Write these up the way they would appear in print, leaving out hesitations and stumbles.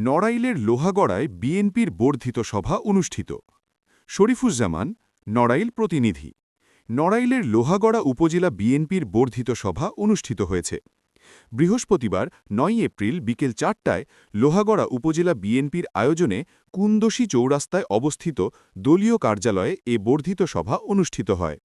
নড়াইলের লোহাগড়ায় বিএনপির বর্ধিত সভা অনুষ্ঠিত। শরীফুজ্জামান, নড়াইল প্রতিনিধি। নড়াইলের লোহাগড়া উপজেলা বিএনপির বর্ধিত সভা অনুষ্ঠিত হয়েছে। বৃহস্পতিবার ৯ এপ্রিল বিকেল ৪টায় লোহাগড়া উপজেলা বিএনপির আয়োজনে কুন্দসী চৌরাস্তায় অবস্থিত দলীয় কার্যালয়ে এ বর্ধিত সভা অনুষ্ঠিত হয়।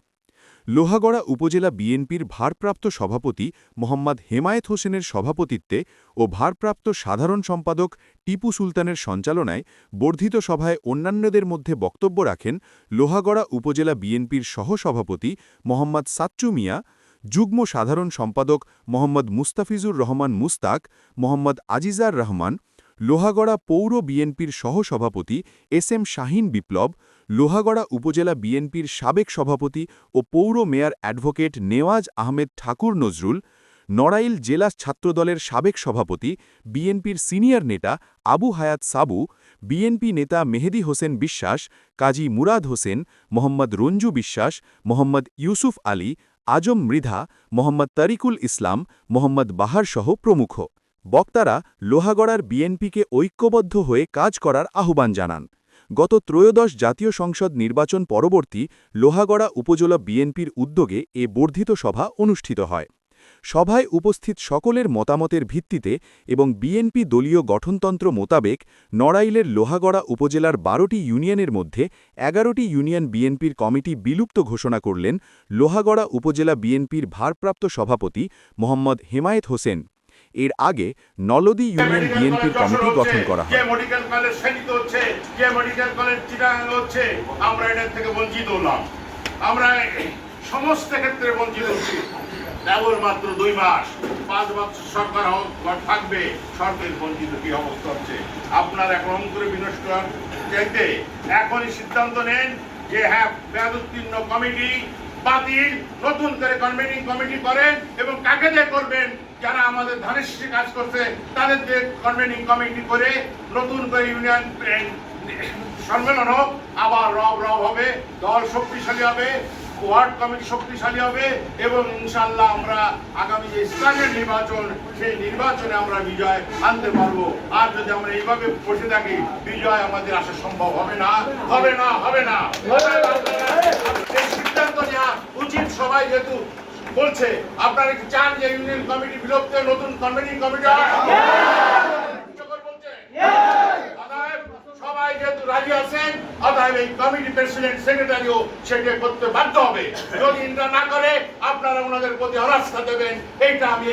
লোহাগড়া উপজেলা বিএনপির ভারপ্রাপ্ত সভাপতি মোহাম্মদ হেমায়েত হোসেনের সভাপতিত্বে ও ভারপ্রাপ্ত সাধারণ সম্পাদক টিপু সুলতানের সঞ্চালনায় বর্ধিত সভায় অন্যান্যদের মধ্যে বক্তব্য রাখেন লোহাগড়া উপজেলা বিএনপির সহসভাপতি মোহাম্মদ সাচ্চু মিয়া, যুগ্ম সাধারণ সম্পাদক মোহাম্মদ মুস্তাফিজুর রহমান মুস্তাক, মোহাম্মদ আজিজার রহমান, লোহাগড়া পৌর বিএনপির সহসভাপতি এস.এম. শাহীন বিপ্লব, লোহাগড়া উপজেলা বিএনপির সাবেক সভাপতি ও পৌর মেয়র অ্যাডভোকেট নেওয়াজ আহমেদ ঠাকুর নজরুল, নড়াইল জেলা ছাত্রদলের সাবেক সভাপতি, বিএনপির সিনিয়র নেতা আবু হায়াত সাবু, বিএনপি নেতা মেহেদী হোসেন বিশ্বাস, কাজী মুরাদ হোসেন, মোহাম্মদ রঞ্জু বিশ্বাস, মোহাম্মদ ইউসুফ আলী, আজম মৃধা, মোহাম্মদ তরিকুল ইসলাম, মোহাম্মদ বাহারসহ প্রমুখ। বক্তারা লোহাগড়ার বিএনপিকে ঐক্যবদ্ধ হয়ে কাজ করার আহ্বান জানান। গত ত্রয়োদশ জাতীয় সংসদ নির্বাচন পরবর্তী লোহাগড়া উপজেলা বিএনপির উদ্যোগে এ বর্ধিত সভা অনুষ্ঠিত হয়। সভায় উপস্থিত সকলের মতামতের ভিত্তিতে এবং বিএনপি দলীয় গঠনতন্ত্র মোতাবেক নড়াইলের লোহাগড়া উপজেলার ১২টি ইউনিয়নের মধ্যে ১১টি ইউনিয়ন বিএনপির কমিটি বিলুপ্ত ঘোষণা করলেন লোহাগড়া উপজেলা বিএনপির ভারপ্রাপ্ত সভাপতি মোহাম্মদ হেমায়েত হোসেন। এর আগে নলদী ইউনিয়ন বিএনপির কমিটি গঠন করা হয়। মেডিকেল কলেজ সেলিত হচ্ছে, যে মেডিকেল কলেজ চিটাগাং হচ্ছে, আমরা এটার থেকে বঞ্চিত হলাম। আমরা সমস্ত ক্ষেত্রে বঞ্চিত হচ্ছি। কেবলমাত্র 2 মাস 5 বছর সরকার থাকবে, সরকার বঞ্চিত কি অবস্থা হচ্ছে। আপনার এখন অন্তরে বিনষ্ট চাইতে এখনই সিদ্ধান্ত নেন যে হ্যাঁ, মেয়াদোত্তীর্ণ কমিটি বাতিল, নতুন করে কনভেনিং কমিটি করেন এবং কাকে দিয়ে করবেন, যারা আমাদের ধানের শীষে কাজ করছে তাদের দিয়ে কনভেনিং কমিটি করে নতুন করে ইউনিয়ন সম্মেলন হোক, আবার রব হবে, দল শক্তিশালী হবে, ওয়ার্ড কমিটি শক্তিশালী হবে এবং ইনশাআল্লাহ আমরা আগামী যে স্থানীয় নির্বাচন, সেই নির্বাচনে আমরা বিজয় আনতে পারবো। আর যদি আমরা এইভাবে বসে থাকি, বিজয় আমাদের আসা সম্ভব হবে না, হবে না, হবে না। এই সিদ্ধান্ত নেওয়া উচিত। সবাই যেহেতু বলছে, আপনারা কি চান যে ইউনিয়ন কমিটি বিলুপ্ত, নতুন কনভেনিং কমিটি হয়? সবাই যেহেতু রাজি আছেন, অতএব এই কমিটি প্রেসিডেন্ট সেক্রেটারিও সেটা করতে বাধ্য হবে। যদি এটা না করে আপনারা ওনাদের প্রতি অনাস্থা দেবেন, এইটা আমি